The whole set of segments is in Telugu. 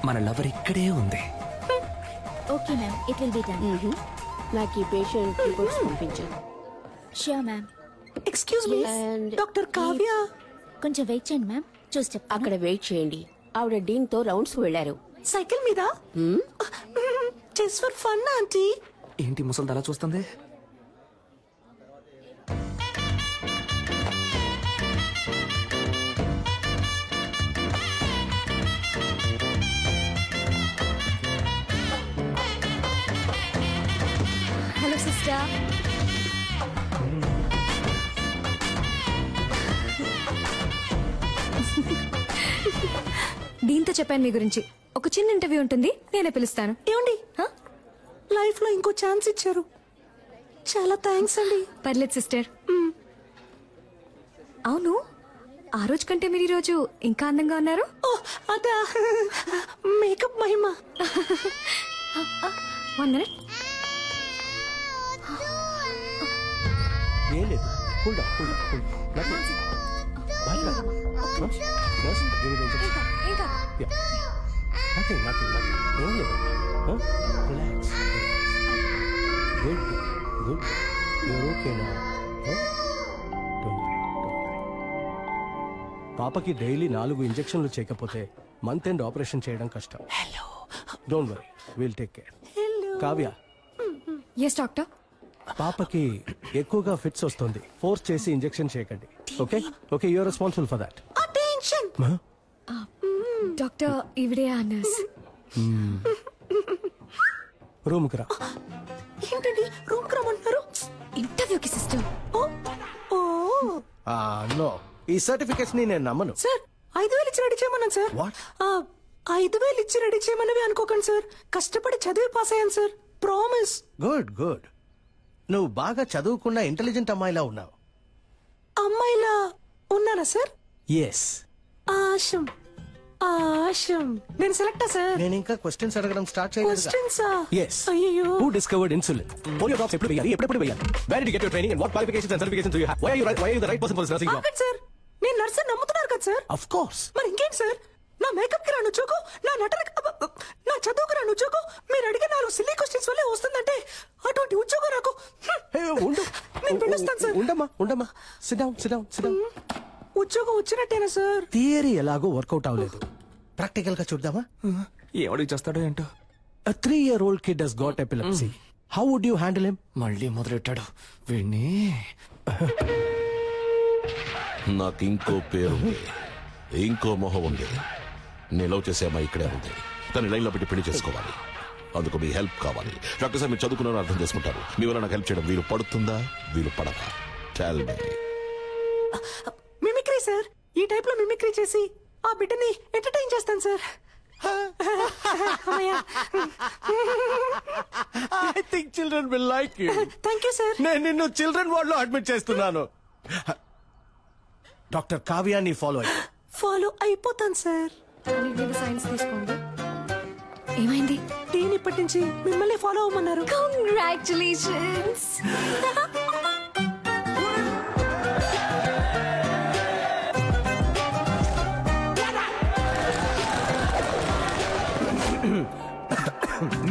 మన లవర్ ఇక్కడే ఉంది. Okay ma'am, it will be done. నాకు ఈ పేషెంట్ రిపోర్ట్స్ పంపించాను. Sure ma'am. Excuse me, doctor Kavya. కొంచెం వెయిట్ చేయండి మ్యామ్, చూసి చెప్తాను. అక్కడ వెయిట్ చేయండి. ఆవిడ డీన్ తో రౌండ్స్ వెళ్లారు. సైకిల్ మీద? Just for fun aunty. ఏంటి ముసలి అలా చూస్తుంది? Hello sister. దీంతో చెప్పాను మీ గురించి. ఒక చిన్న ఇంటర్వ్యూ ఉంటుంది, నేనే పిలుస్తాను. ఏమండి, లైఫ్ లో ఇంకో ఛాన్స్ ఇచ్చారు, చాలా థ్యాంక్స్ అండి. పర్లేదు సిస్టర్. అవును, ఆ రోజు కంటే మీరు ఈ రోజు ఇంకా అందంగా ఉన్నారు. అదా మేకప్ మహిమ. 1 minute. ఏం లేదు, cool down, cool down, cool down. Nothing, nothing, nothing. ఏం లేదు. రిలాక్స్. Good good. యూర్ ఓకేనా? పాపకి డైలీ 4 ఇంజెక్షన్లు చేయకపోతే మంత్ ఎండ్ ఆపరేషన్ చేయడం కష్టం. Don't worry, will take care. Kavya. Yes doctor. పాపకి ఎక్కువగా ఫిట్స్ వస్తుంది, ఫోర్స్ చేసి ఇంజెక్షన్ చేయకండి. Okay okay, you're responsible for that. Attention. Doctor, ఈవిడే ఆ నర్స్. రూమ్ కి రా. ఏంటండి రూమ్ కి రమ్మంటున్నారు? ఇంటర్వ్యూకి సిస్టర్. నో, ఈ సర్టిఫికేట్స్ ని నేను నమ్మను. సార్ 5,000 ఇచ్చి రెడీ చేయమన్నాను సార్. 5,000 ఇచ్చి రెడీ చేయమన్నవి అనుకోకండి సార్. కష్టపడి చదివి పాస్ అయ్యాను సార్, ప్రామిస్. Good good. నువ్వు బాగా చదువుకున్న ఇంటెలిజెంట్ అమ్మాయిలా ఉన్నావు. అమ్మాయిలా ఉన్నానా సార్? ఎస్. ఆశం ఆశం. నేను సెలెక్టా సార్? నేను ఇంకా క్వశ్చన్స్ అడగడం స్టార్ట్ చేయలేదు. క్వశ్చన్సా? yes. అయ్యో. Who discovered insulin? Polio drops ఎప్పుడు వేయాలి, ఎప్పుడు వేయాలి? Where did you get your training and what qualifications and certifications do you have? Why are you the right person for this nursing job? ఆగండి సార్, నేను నర్స్ నమ్ముతున్నారు కదా సార్? Of course. మరి ఇంకేంటి సార్? నా మేకప్ కి రాను ఉద్యోగం, నా నా చదువుకు రాను ఉద్యోగం, మీరు అడిగే 4 సిల్లీ క్వశ్చన్స్ వల్లే వస్తుందంటే అటువంటి ఉద్యోగం నాకు. నేను పిలుస్తాను సార్. ఉండమ్మా. Sit down, sit down, sit down. ఉద్యోగం వచ్చినట్టేనా సార్? థియరీ ఎలాగో వర్కౌట్ అవ్వలేదు, ప్రాక్టికల్ గా చూద్దామా? ఏమడికి చేస్తాడో ఏంటో. A 3-year-old kid has got epilepsy. How would you handle him? మళ్ళీ మొదలెట్టాడు వీణ్ణి. నాకు ఇంకో పేరు ఉంది, ఇంకో మొహం ఉంది. నేను లవ్ చేసే అమ్మాయి ఇక్కడే ఉంది, తను లైన్ లో పెట్టి పెళ్లి చేసుకోవాలి. అందుకు మీ హెల్ప్ కావాలి. డాక్టర్ సార్, మీరు చదువుకున్నారని అర్థం చేసుకుంటారు. మీ వల్ల నాకు హెల్ప్ చేయడం వీలు పడుతుందా, వీలు పడదా? Tell me. మిమిక్రీ సార్, ఈ టైప్ లో మిమిక్రీ చేసి ఆ బిడ్డని ఎంటర్టైన్ చేస్తాను sir. I think children will like you. Thank you sir. నేను నిన్ను చిల్డ్రన్ వార్డ్ లో అడ్మిట్ చేస్తున్నాను. డాక్టర్ కావ్యాని ఫాలో అయిపోతాను సార్. సైన్స్ తీసుకోండి. ఏమైంది? టీని ఇప్పటి నుంచి మిమ్మల్ని ఫాలో అవ్వమన్నారు. Congratulations.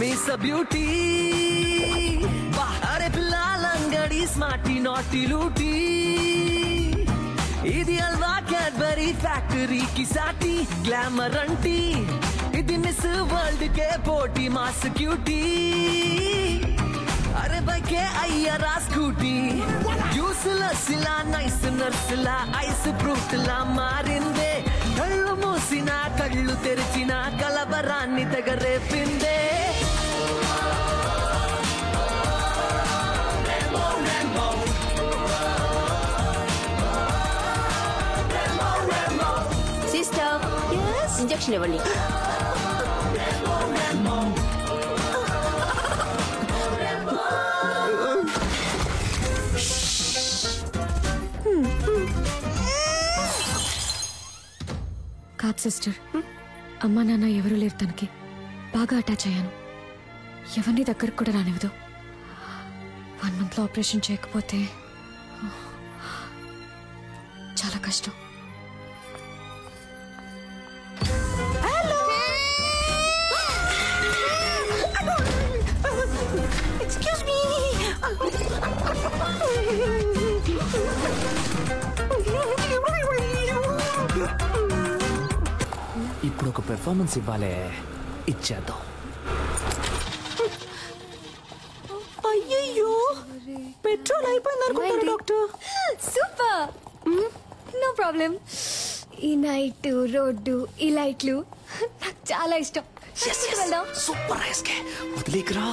Miss a beauty, are pillalangadi smarty naughty looty. Idi alva Cadbury factory ki saati glamour anti. Idi Miss World ke poti mass cutie. Are bhai ke ayyara scooty. Juice la sila nice nurse la ice fruit la marinde. కళ్ళు మూసిన కళ్ళు తెరిచిన కలబరాన్ని తెగరేపిందే. సిస్టర్, ఇంజెక్షన్ ఇవ్వండి. కాదు సిస్టర్, అమ్మా నాన్న ఎవరూ లేరు తనకి. బాగా అటాచ్ అయ్యాను. ఎవరిని దగ్గరకు కూడా రానివ్వదు. 1 month లో ఆపరేషన్ చేయకపోతే చాలా కష్టం. పెర్ఫార్మెన్స్ ఇవ్వాలే, ఇచ్చేద్దాం. అయ్యయ్యో, పెట్రోల్ అయిపోయింది అనుకుంటాను డాక్టర్. Super, no problem. ఈ నైట్ రోడ్డు ఈ లైట్లు నాకు చాలా ఇష్టం. వెళ్దాం. సూపర్ రైస్కే వదిలేకరా.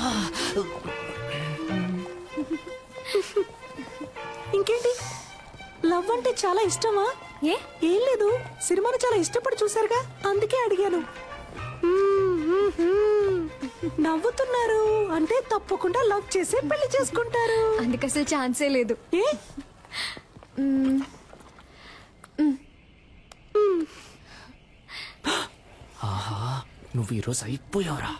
ఇంకేంటి, లవ్ అంటే చాలా ఇష్టమా? ఏం లేదు, సినిమాను చాలా ఇష్టపడి చూసారుగా, అందుకే అడిగాను. నవ్వుతున్నారు అంటే తప్పకుండా లవ్ చేసి పెళ్లి చేసుకుంటారు. అందుకు అసలు ఛాన్సే లేదు. ఏ ఆహా, నువ్వు ఈరోజు అయిపోయావురా.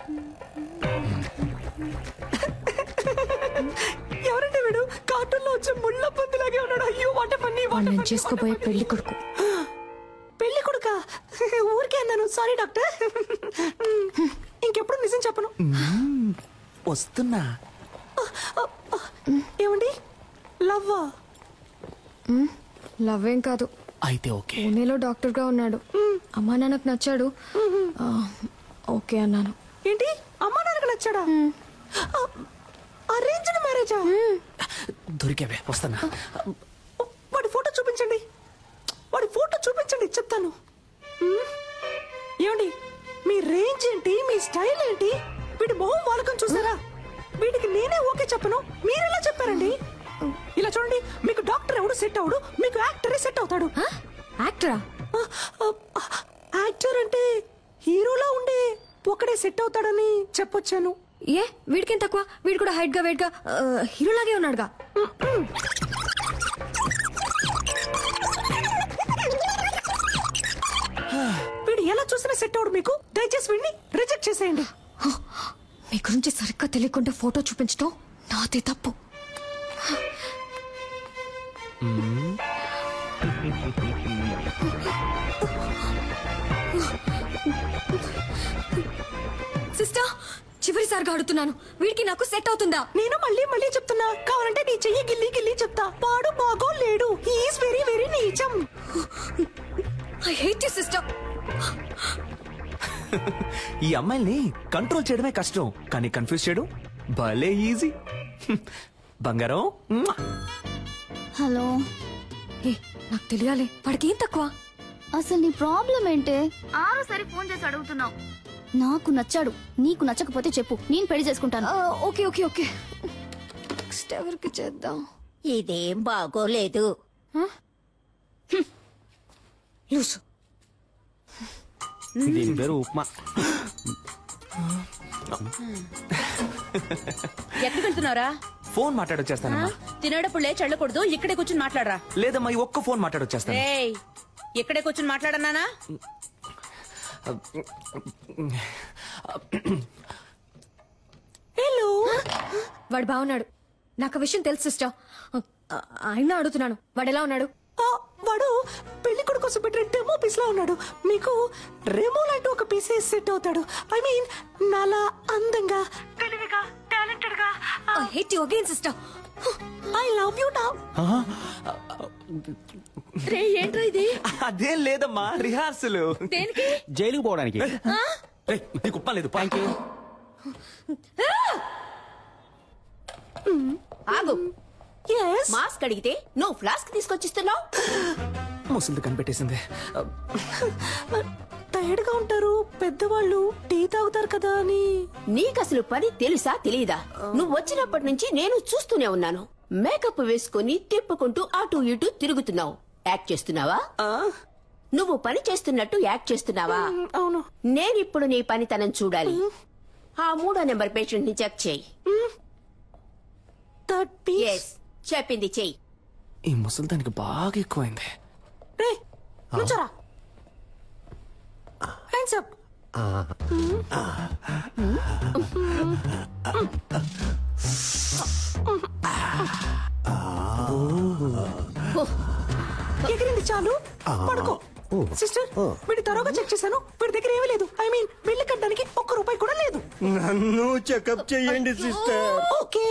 ఎవరంటే వీడు? కార్టూన్ లో వచ్చే ముళ్ళ పందిలాగే ఉన్నాడు. అయ్యో వాట పని. నేను చేసుకోబోయే పెళ్లి కొడుకు. పెళ్లి కొడుక? ఊరికే అన్నాను, సారీ డాక్టర్. ఇంకెప్పుడు నిజం చెప్పను. వస్తున్నా. ఏమండి, లవ్వా? లవ్ ఏం కాదు, అయితే ఓకే. పూణేలో డాక్టర్ గా ఉన్నాడు. అమ్మా నాన్నకు నచ్చాడు, ఓకే అన్నాను. ఏంటి, అమ్మా నాన్నకు నచ్చాడా? అరేంజ్డ్ మ్యారేజా? దొరికేవే, వస్తున్నా. వాడి ఫోటో చూపించండి, వాడి ఫోటో చూపించండి, చెప్తాను. ఏమండి, మీ రేంజ్ ఏంటి, మీ స్టైల్ ఏంటి? వీడి మొహం వాలకం చూసారా? వీడికి నేనే ఓకే చెప్పను, మీరెలా చెప్పారండి? ఇలా చూడండి, మీకు డాక్టర్ ఎవడు సెట్ అవడు, మీకు యాక్టరే సెట్ అవుతాడు. యాక్టరా? యాక్టర్ అంటే హీరోలా ఉండే ఒకడే సెట్ అవుతాడని చెప్పొచ్చాను. ఏ వీడికేం తక్కువ? వీడు కూడా హైట్ గా వెయిట్ గా హీరోలాగే ఉన్నాడుగా. వీడు ఎలా చూసినా సెట్ అవడు మీకు, దయచేసి వీడిని రిజెక్ట్ చేసేయండి. మీ గురించి సరిగ్గా తెలియకుండా ఫోటో చూపించడం నాదే తప్పు. సిస్టర్, చివరిసారిగా అడుగుతున్నాను, వీడికి నాకు సెట్ అవుతుందా? నేను మళ్ళీ మళ్ళీ చెప్తున్నా, కావాలంటే నీ చెయ్యి గిల్లి గిల్లి చెప్తా. వాడు బాగో లేడు, హీఈస్ వెరీ వెరీ నీచం. I hate you sister. ఈ అమ్మాయిల్ని కంట్రోల్ చేయడమే కష్టం, కానీ కన్ఫ్యూజ్ చేయడం భలే ఈజీ. బంగారం. హలో, ఏ నాకు తెలియాలి, వాడికి ఏం తక్కువ? అసలు నీ ప్రాబ్లం ఏంటే? ఆరోసారి ఫోన్ చేసి అడుగుతున్నావు. నాకు నచ్చాడు, నీకు నచ్చకపోతే చెప్పు, నేను పెళ్లి చేసుకుంటాను. ఓకే ఓకే ఓకే, నెక్స్ట్ ఎవరికి చేద్దాం? ఇదేం బాగోలేదు. లూసు. దీని పేరు ఉప్మా. ఎక్కడికి వెళ్తున్నారా? ఫోన్ మాట్లాడొచ్చేస్తానమ్మా. తినేటప్పుడు లేచి వెళ్ళకూడదు, ఇక్కడే కూర్చుని మాట్లాడరా. లేదమ్మా, ఈ ఒక్క ఫోన్ మాట్లాడొచ్చేస్తాను. ఏయ్, ఇక్కడే కూర్చుని మాట్లాడన్నానా? హలో, వాడు బాగున్నాడు, నాకు ఆ విషయం తెలుసు సిస్టర్. ఆయన అడుగుతున్నాను, వాడు ఎలా ఉన్నాడు? వాడు పెళ్లి కొడుకు కోసం పెట్టిన డెమో పీస్ లా ఉన్నాడు. మీకు రెమో లాంటి ఒక పీస్ సెట్ అవుతాడు. ఐ మీన్ నాలా అందంగా, తెలివిగా, టాలెంటెడ్ గా. I hate you again sister. I love you now. రే, ఏంట్రా ఇది? అదేం లేదమ్మా, రిహార్సల్. దేనికి? జైలుకి పోవడానికి. నీకు ఉప్ప లేదు. Thank you. ఆగు. yes మాస్క్ అడిగితే నువ్వు ఫ్లాస్క్ తీసుకొచ్చిస్తున్నావు. ముసలిది కనిపెట్టేసింది. టైర్డ్ గా ఉంటారు పెద్దవాళ్ళు, టీ తాగుతారు కదా అని. నీకసలు పని తెలుసా తెలీదా? నువ్వు వచ్చినప్పటి నుంచి నేను చూస్తూనే ఉన్నాను. మేకప్ వేసుకుని తిప్పుకుంటూ అటు ఇటు తిరుగుతున్నావు. యాక్ట్ చేస్తున్నావా? నువ్వు పని చేస్తున్నట్టు యాక్ట్ చేస్తున్నావా? అవును. నేనిప్పుడు నీ పనితనం చూడాలి. ఆ 3వ నెంబర్ పేషెంట్ ని చెక్ చేయి. ఎస్, చెప్పింది చెయ్యి. ఈ ముసలిదానికి బాగా ఎక్కువైంది. రే, నుంచోరా. Hands up. ఎగిరింది చాలు, పడుకో. సిస్టర్, వీడి తరోగా చెక్ చేశాను, వీడి దగ్గర ఏమీ లేదు. ఐ మీన్ బిల్లు కట్టడానికి ₹1 కూడా లేదు. నన్ను చెకప్ చేయండి సిస్టర్. Okay,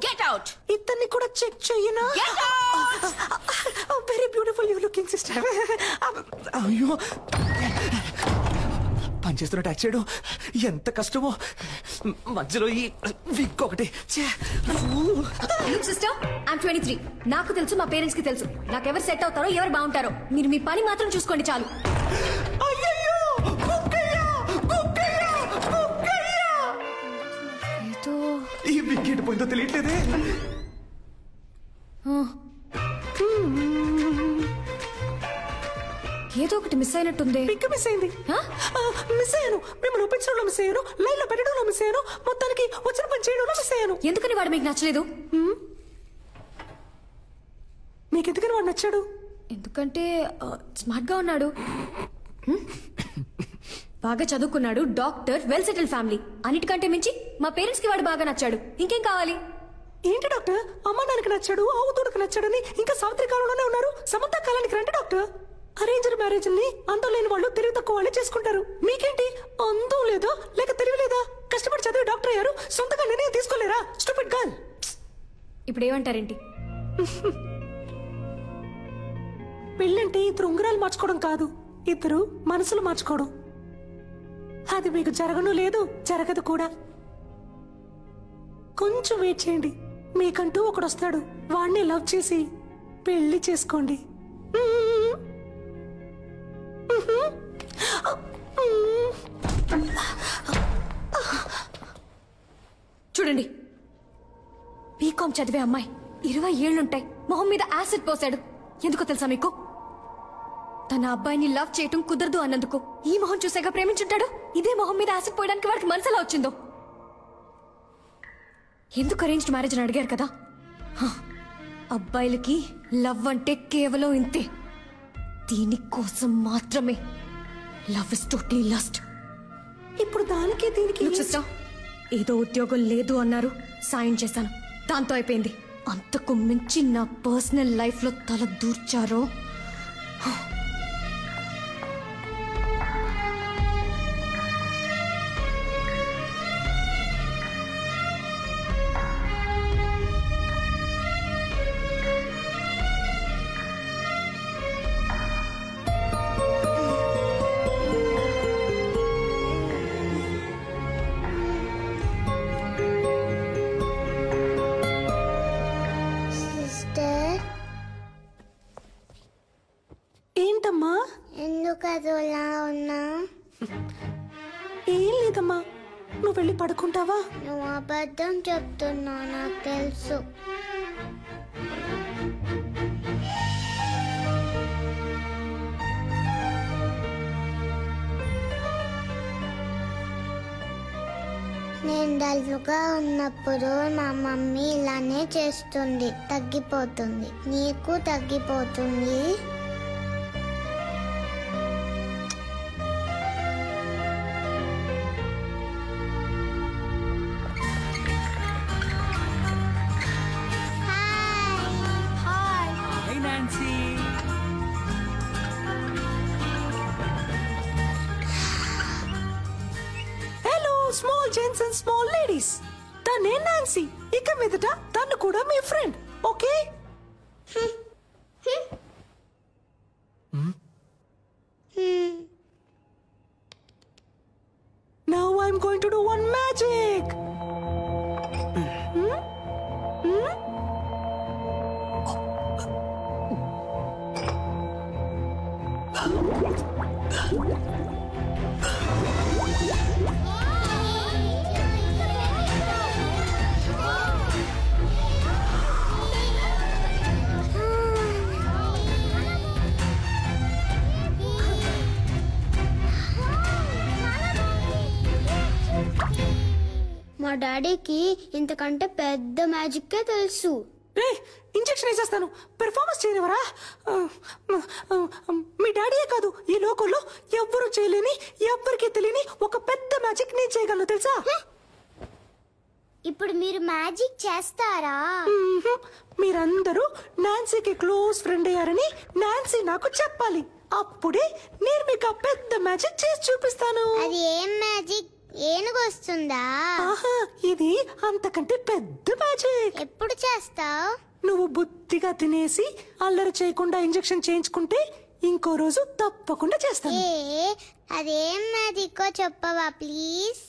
get out. ఇతన్ని కూడా చెక్ చెయ్యనా? Very beautiful you looking sister. అయ్యో, పనిచేస్తున్న ట్యాక్స్ చేయడం ఎంత కష్టమో. మధ్యలో ఈ విక్ ఒకటి. Sister I'm 23. నాకు తెలుసు, మా పేరెంట్స్ కి తెలుసు నాకెవరు సెట్ అవుతారో, ఎవరు బాగుంటారో. మీరు మీ పని మాత్రం చూసుకోండి చాలు. ఏదో ఈ విక్ ఎటు పోయిందో తెలియట్లేదే. ఏదో ఒకటి మిస్ అయినట్టుంది. ఇంకా మిస్ అయింది. మిస్ అయ్యాను. మిమ్మల్ని ఒప్పించడంలో మిస్ అయ్యాను, లైన్ లో పెట్టడంలో మిస్ అయ్యాను, మొత్తానికి వచ్చిన పని చేయడంలో మిస్ అయ్యాను. ఎందుకని వాడు మీకు నచ్చలేదు? మీకు ఎందుకని వాడు నచ్చాడు? ఎందుకంటే స్మార్ట్ గా ఉన్నాడు, బాగా చదువుకున్నాడు, డాక్టర్, వెల్ సెటిల్ ఫ్యామిలీ. అన్నిటికంటే మించి మా పేరెంట్స్ కి వాడు బాగా నచ్చాడు. ఇంకేం కావాలి? ఏంటి డాక్టర్, అమ్మ నాన్నకి నచ్చాడు, ఆవుతోడుకు నచ్చాడని ఇంకా సావిత్రి కాలంలోనే ఉన్నారు. సమంత కాలానికి రండి డాక్టర్. అరేంజ్డ్ మ్యారేజ్ ని అందం లేని వాళ్ళు తెలివి తక్కువ వాళ్ళే చేసుకుంటారు. మీకేంటి అందం లేదా లేక తెలివి లేదా? కష్టపడి చదివి డాక్టర్ అయ్యారు, సొంతగా నిర్ణయం తీసుకోలేరా? Stupid girl. ఇప్పుడు ఏమంటారేంటి? పెళ్ళంటే ఇద్దరు ఉంగరాలు మార్చుకోవడం కాదు, ఇద్దరు మనసులు మార్చుకోవడం. అది మీకు జరగను లేదు, జరగదు కూడా. కొంచెం వెయిట్ చేయండి, మీకంటూ ఒకడు వస్తాడు. వాడిని లవ్ చేసి పెళ్లి చేసుకోండి. చూడండి, బీకాం చదివే అమ్మాయి, 20 ఏళ్లుంటాయి, మొహం మీద యాసిడ్ పోసాడు. ఎందుకో తెలుసా మీకు? తన అబ్బాయిని లవ్ చేయటం కుదరదు అన్నందుకు. ఈ మొహం చూసాక ప్రేమించుంటాడు. ఇదే మొహం మీద యాసిడ్ పోయడానికి వాడికి మనసులా వచ్చిందో. ఎందుకు అరేంజ్డ్ మ్యారేజ్ అని అడిగారు కదా? అబ్బాయిలకి లవ్ అంటే కేవలం ఇంతే. దీనికోసం మాత్రమే. Love is totally lust. ఇప్పుడు దానికి దీనికి సిస్టర్, ఏదో ఉద్యోగం లేదు అన్నారు, సాయం చేశాను, దాంతో అయిపోయింది. అంతకు మించి నా పర్సనల్ లైఫ్ లో తల దూర్చారో. ఏంటమ్మా, ఎందుకు అదోలా ఉన్నా? ఏం లేదమ్మా, నువ్వు వెళ్ళి పడుకుంటావా? నువ్వు అబద్ధం చెప్తున్నావు, నాకు తెలుసు. నేను డల్లుగా ఉన్నప్పుడు మా మమ్మీ ఇలానే చేస్తుంది, తగ్గిపోతుంది. నీకు తగ్గిపోతుంది. Small gents and small ladies, తనే నాన్సీ. ఇక మీదట తను కూడా మీ friend, okay? Now I'm going to do one magic. మా డాడీకి ఇంతకంటే పెద్ద మ్యాజిక్కే తెలుసు. ఇంజెక్షన్ వేసేస్తాను, పెర్ఫార్మెన్స్ చేయనివరా? మీ డాడీయే కాదు, ఈ లోకంలో ఎవ్వరూ చేయలేని, ఎవ్వరికీ తెలియని ఒక పెద్ద మ్యాజిక్ నేను చేయగలను, తెలుసా? ఇప్పుడు మీరు మ్యాజిక్ చేస్తారా? మీరందరూ నాన్సీకి క్లోజ్ ఫ్రెండ్ అయ్యారని నాన్సీ నాకు చెప్పాలి. అప్పుడే నేను మీకు ఆ పెద్ద మ్యాజిక్ చేసి చూపిస్తాను. అది ఏం మ్యాజిక్? ఏనుగు వస్తుందా? ఇది అంతకంటే పెద్ద మ్యాజిక్. ఎప్పుడు చేస్తావు? నువ్వు బుద్ధిగా తినేసి అల్లరి చేయకుండా ఇంజెక్షన్ చేయించుకుంటే ఇంకో రోజు తప్పకుండా చేస్తాను. అదేం మ్యాజిక్కో చెప్పవా ప్లీజ్?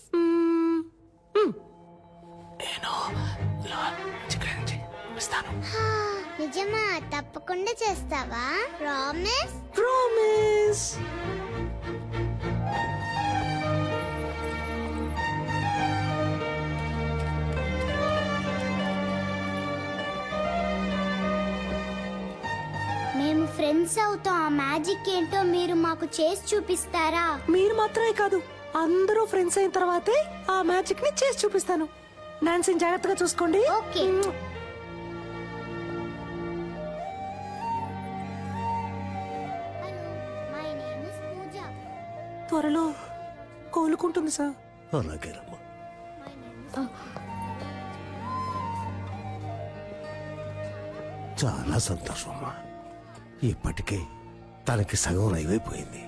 నిజమా? తప్పకుండా చేస్తావా? ప్రామిస్? ప్రామిస్. మేము ఫ్రెండ్స్ అవుతాం. ఆ మ్యాజిక్ ఏంటో మీరు మాకు చేసి చూపిస్తారా? మీరు మాత్రమే కాదు, అందరూ ఫ్రెండ్స్ అయిన తర్వాతే ఆ మ్యాజిక్ ని చేసి చూపిస్తాను. నాన్సీని జాగ్రత్తగా చూసుకోండి. ఓకే. మై నేమ్ ఇస్ పూజ. త్వరలో కోలుకుంటుంది సార్. అలాగేనమ్మా. చాలా సంతోషం అమ్మా. ఇప్పటికే తనకి సగం అయిపోయింది.